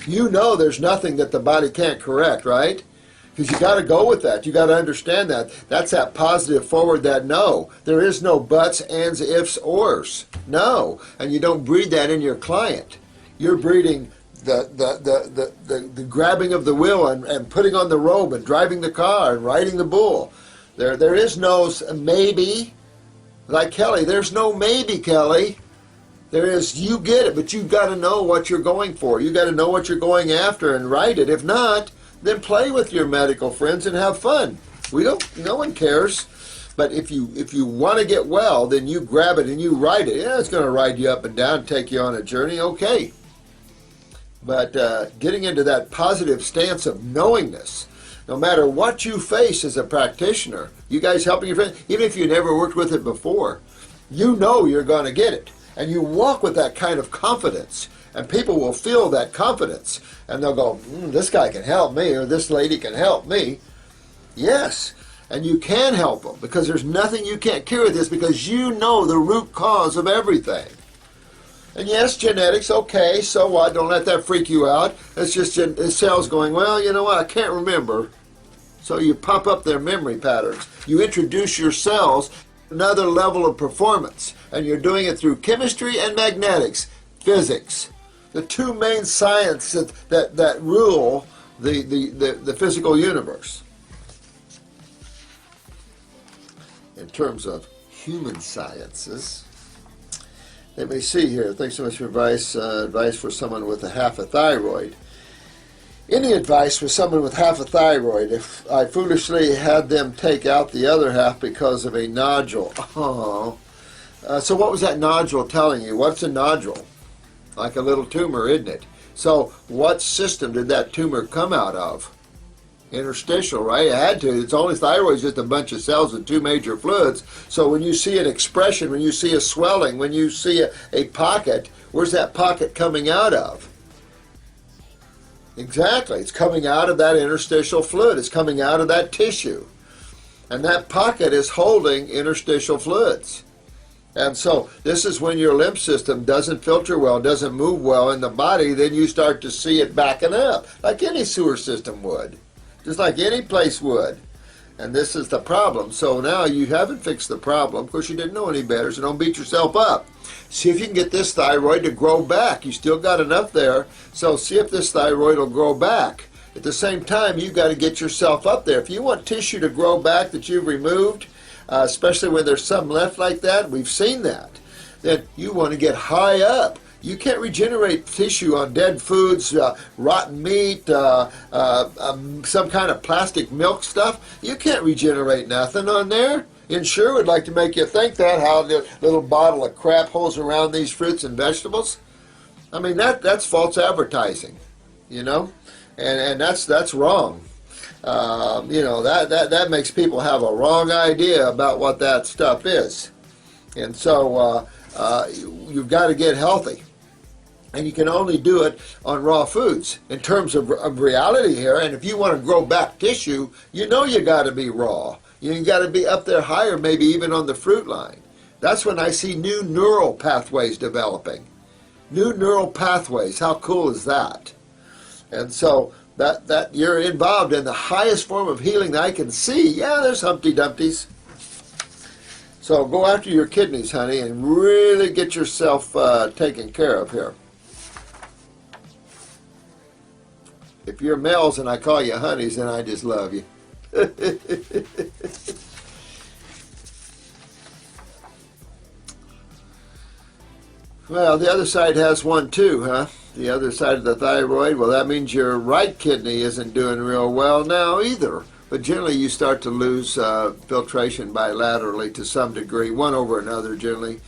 You know there's nothing that the body can't correct, right? Because you got to go with that. You got to understand that. That's that positive forward, that no. There is no buts, ands, ifs, ors. No. And you don't breed that in your client. You're breeding the grabbing of the wheel and putting on the robe and driving the car and riding the bull. There is no maybe. Like Kelly, there's no maybe, Kelly. There is, you get it, but you've got to know what you're going for. You got to know what you're going after and write it. If not, then play with your medical friends and have fun. No one cares. But if you want to get well, then you grab it and you ride it. Yeah, it's going to ride you up and down, take you on a journey, okay. But getting into that positive stance of knowingness, no matter what you face as a practitioner, you guys helping your friends, even if you never worked with it before, you know you're going to get it. And you walk with that kind of confidence, and people will feel that confidence, and they'll go, this guy can help me, or this lady can help me. Yes, and you can help them, because there's nothing you can't cure with this, because you know the root cause of everything. And yes, genetics, okay, so what? Don't let that freak you out. It's just cells going, well, you know what, I can't remember. So you pop up their memory patterns. You introduce your cells to another level of performance, and you're doing it through chemistry and magnetics, physics. The two main sciences that rule the physical universe. In terms of human sciences, let me see here. Thanks so much for advice. Advice for someone with half a thyroid. Any advice for someone with half a thyroid? If I foolishly had them take out the other half because of a nodule. Oh. So what was that nodule telling you? What's a nodule? Like a little tumor, isn't it? So what system did that tumor come out of? Interstitial, right? It had to. It's only thyroid is just a bunch of cells with two major fluids. So when you see an expression, when you see a swelling, when you see a pocket, where's that pocket coming out of? Exactly. It's coming out of that interstitial fluid. It's coming out of that tissue. And that pocket is holding interstitial fluids. And so this is when your lymph system doesn't filter well, doesn't move well in the body, then you start to see it backing up, like any sewer system would, just like any place would. And this is the problem. So now you haven't fixed the problem. Of course, you didn't know any better, so don't beat yourself up. See if you can get this thyroid to grow back. You still got enough there, so see if this thyroid will grow back. At the same time, you've got to get yourself up there. If you want tissue to grow back that you've removed, especially when there's some left like that, we've seen that, then you want to get high up. You can't regenerate tissue on dead foods, rotten meat, some kind of plastic milk stuff. You can't regenerate nothing on there. Ensure would like to make you think that, how the little bottle of crap holds around these fruits and vegetables. I mean, that's false advertising, you know, and that's wrong. You know, that makes people have a wrong idea about what that stuff is. And so you've got to get healthy. And you can only do it on raw foods in terms of reality here. And if you want to grow back tissue, you know you got to be raw. You got to be up there higher, maybe even on the fruit line. That's when I see new neural pathways developing. New neural pathways. How cool is that? And so that you're involved in the highest form of healing that I can see. Yeah, there's Humpty Dumpties. So go after your kidneys, honey, and really get yourself taken care of here. If you're males and I call you honeys, then I just love you. Well, the other side has one too, huh? The other side of the thyroid, well, that means your right kidney isn't doing real well now either. But generally you start to lose filtration bilaterally to some degree, one over another generally.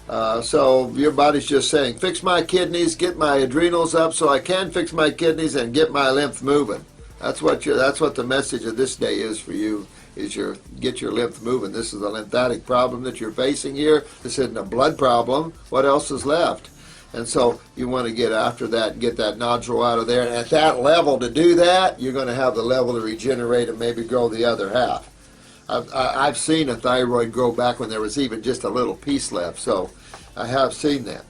So your body's just saying, fix my kidneys, get my adrenals up so I can fix my kidneys and get my lymph moving. That's what the message of this day is for you, is get your lymph moving. This is a lymphatic problem that you're facing here. This isn't a blood problem. What else is left? And so you want to get after that and get that nodule out of there. And at that level, to do that, you're going to have the level to regenerate and maybe grow the other half. I've seen a thyroid grow back when there was even just a little piece left, so I have seen that.